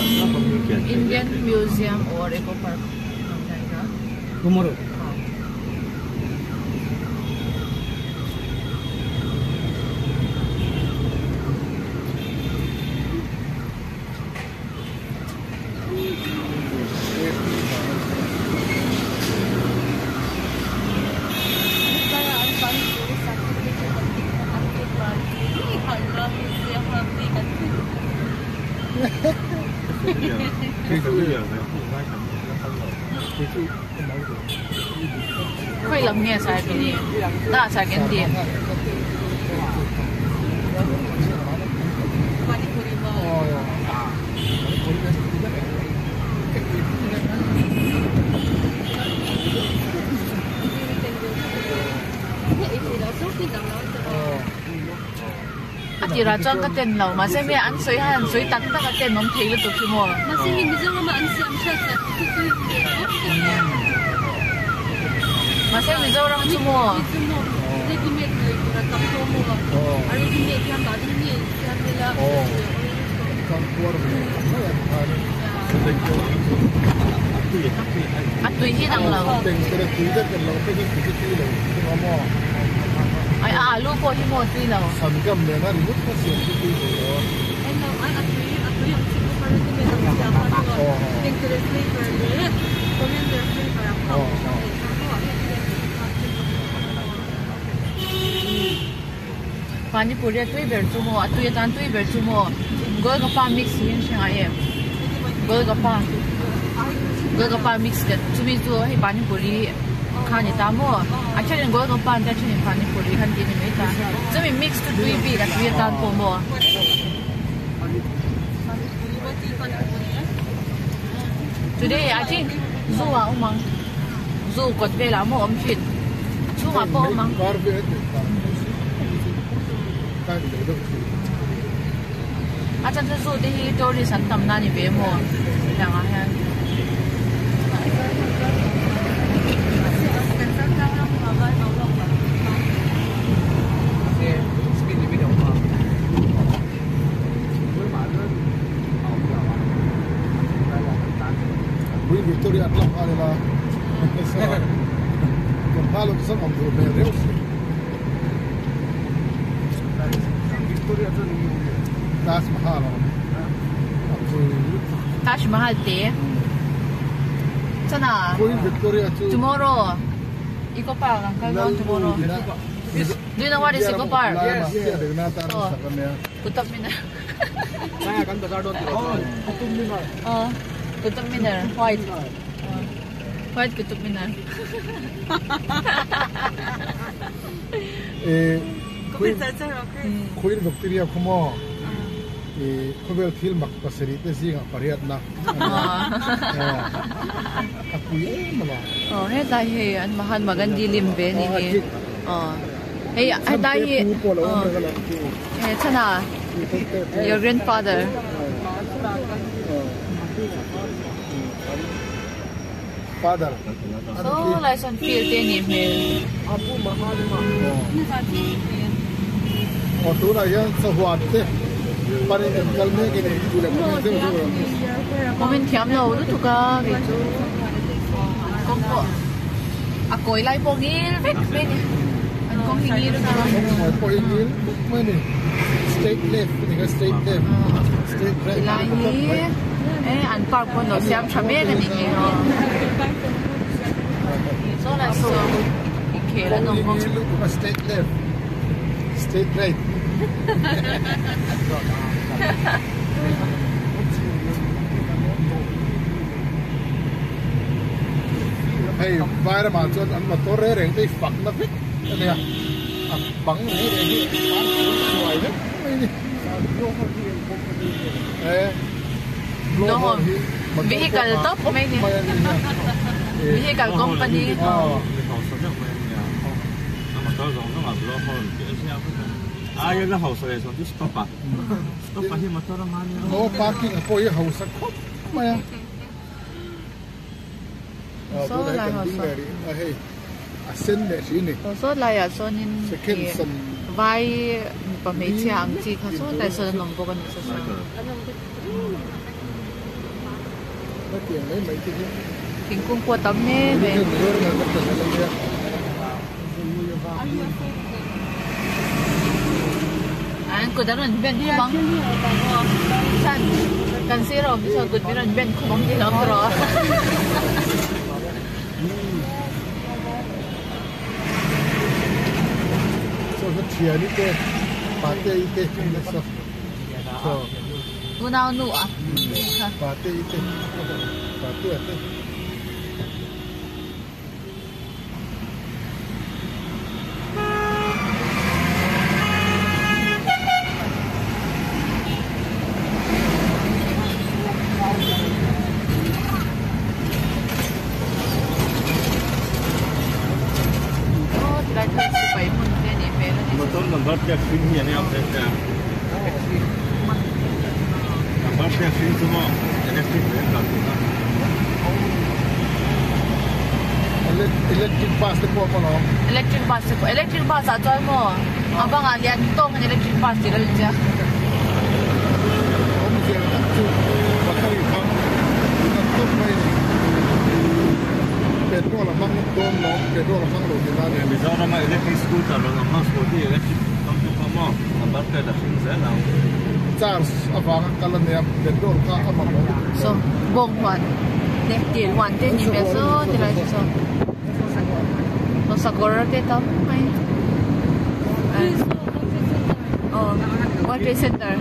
Indian Museum or Eco Park. Tomorrow. Quay lắm nghe sai cái gì, đã sai cái gì. Chị là trong cái tiền lẩu mà xem như ăn suối tắn tất cả tiền nó thấy được tụi mua. Mà xem như bây giờ mà ăn xem sẽ mà xem như giờ đang tụi mua. Đây cũng biết người là tập tụi mua. Ở đây cũng biết làm bảo đi nghe làm là. Ăn tùy khi nào lẩu. Ai alu po hi mo tui lo. Samgam le na ri ko siam ti ti lo. Ai no ai atui ang sipo para din me lang siya pa ko. Think to the flavor le. Coriander flavor ako. Pani puri tui ber chu mo atui tan tui ber chu mo. Gol ka pa mix yin siya ai em. Gol ka pa mix ka tumi tu hi pani puri. Khan ni ta mo actually ngol ko pan ta chin pani puri khan din ni ta so we mix to tui bi la tui tan po mo today I think zoo a umang zoo kot ve la mo om fit zoo a po umang acha cha zoo de hi tori san tam na ni ve mo yang a han Victoria Atlam Alila. Kompalo sa ang grupo Reus. Victoria to Taj Mahal. Taj Mahal te sana Victoria to tomorrow Eco Park ang kailangan tomorrow. Do you know what is Eco Park? Yes. Kutub Minar. Saya kan besar dot. Kutub Minar. Kutub Minar, white. White Kutub Minar. Queen Victoria kumo. Kubel Hill mak pasari te singa pariat na. Aku mala. Oh, he dai he an mahan magandi limbe ni he. Oh. Hey, I dai he. Hey, chana. Your grandfather. Father. So, like some feel te ni me. Apu mahal ma. Oh, tu na yan sa huat te. Pare kalme ke ni tu le se mo. Moment thiam lo tu ka ge chu. Kompo. Akoi lai po ngil vek me ni. An kong ngil ka. Po ngil mo ni. Straight left, ni ka straight left. Straight right. Lai ni. An park po no siam chame ka ni ni ho. So like so. Okay, la no kong. Straight left. Straight right. Hey, vai ra mà cho ăn mà tôi rẻ rẻ thì phẳng nó biết, này à, bằng này để đi xoài đấy, này, no, vehicle top mấy ni, vehicle company. Ayaw na house so just stop pa. Stop pa hiya motor ang ano. No parking ako yung house ko. Maya. So la house. Hey. Ascend ne sini. So la ya so nin. Second some vai pa me chia ang chi kha so la so nong ko ban so. tiền lấy mấy cái thỉnh cung qua tấm nè về người là có tiền lấy ra anh cứ đang bên khu băng san kan siro bisa good bên khu băng đi lắm rồi so chia đi cái pate ite chung được sao so unao nu à pate ite motor number plate screen ni ni apa saja. Number plate screen semua electric kan. electric bus tu apa no electric bus aja mo abang alian tong electric bus dia aja mungkin tu pakai bang tu mai petrol bang dom no petrol bang lo di mana Misal orang electric scooter, orang scooter electric kampung kamu, number plate dah screen saya. charge apa kalau ni petrol ka apa mo so bong huan de tiền hoàn tiền như bây giờ thì lại so nó sakura cái tao mai World Trade Center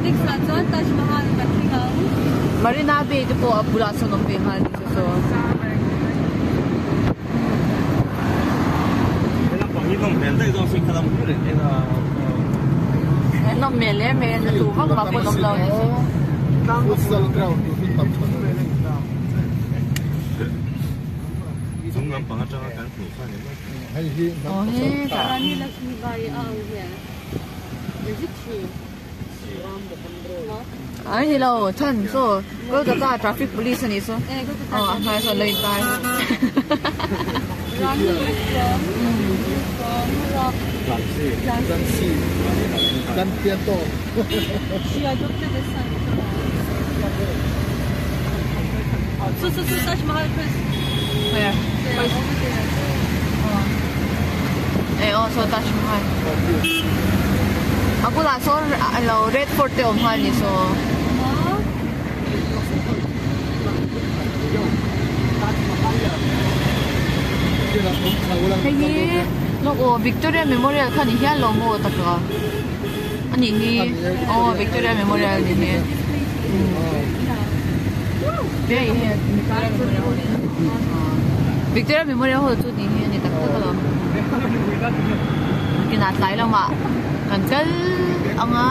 Next one, Taj Mahal, Buckingham. Marina Bay itu po pula sa ng Bihar so Kalau pangitong benda itu sih kalau mungkin no mele me na tu bang ba po dom daw ni futsal ground tu tam Sungai pengacara kan tulisan ini. hai hi oh he Rani Lakshmi Bai here. Is it true? No? ai hello thân so có cái traffic police ni so Eh, go to hai so lên tai Rani from Jansi dan Pianto She adopted a son. So Taj Mahal first. where Over there. so Taj Mahal ako la so Red Fort te om hal ni so No? hey no Victoria Memorial kan hiya lo mo ta ka ani hi Victoria Memorial ni he Victoria Memorial ho tu ni he ni tak ta lo kinatlay lang ma kankal anga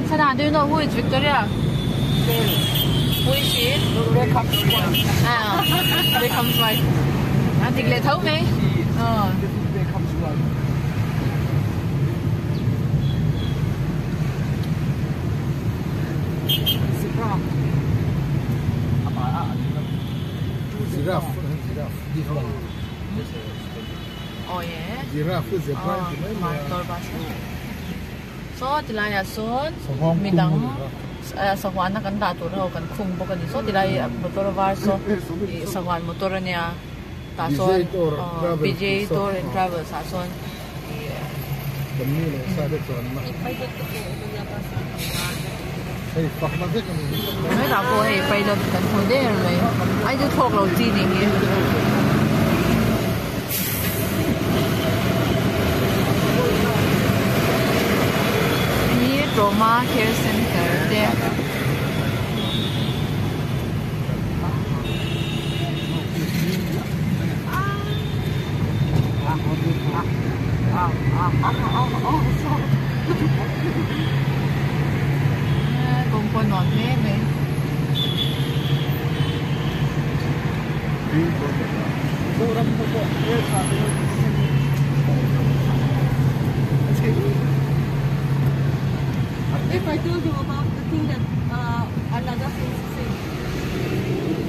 Sana, do you know who is Victoria? Who is she? Beckham's wife. Beckham's wife. Thì lệ thấu mấy? giraffe Oh yeah. giraffe zebra Motor bus. So, tilaya son, Sa midang sa Juan na kan dato raw kan khung bo kan so tilay motor var so sa Juan motor niya tason BJ Tour and Travel sa son. Demi lo sa de ton ma hey pak ma de kan Nói là cô hay bay lên cảnh hồi đấy rồi ai cứ thuộc đầu chi này nghe Ini Trauma Care Center there. Con con nón thế này. If I told you about the thing that another thing is saying.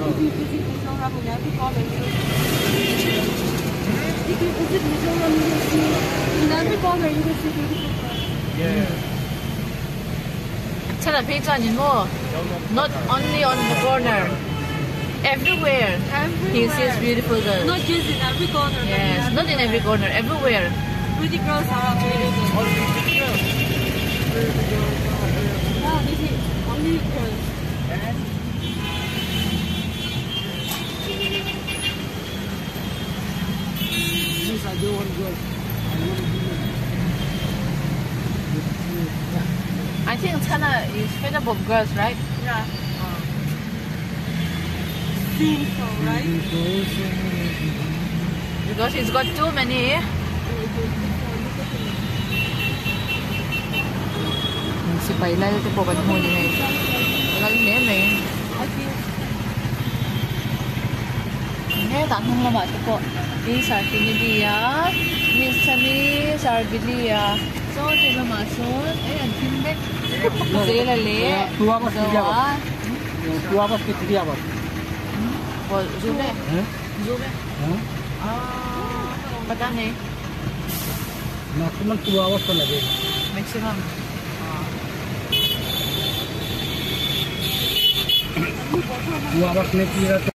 If you visit Mizoram in every corner, you will if you visit Mizoram, you will see in every corner you will see beautiful girls. Yeah. Not only on the corner, everywhere. He sees beautiful girls. Not just in every corner. Yes, not in every corner, everywhere. Pretty girls are available. Yeah, this is only girls. Yes, I do want girls. I think China is fed up of girls, right? Yeah. Seems so, right? Because it's got too many. Si Paila ito po kan huli na ito. Walang neme. Ngayon, tanong naman ito po. Sa Pinilia, Miss Chami, Sarbilia. So, sila masun. Ayan, Kimbek. Sila li. Tua apa tiga apa? Dawa. Tua apa tiga apa? Oh, Zube. Zube. Patang eh. Maximum 2 hours तो लगेगा. Maximum. 2 hours में पूरा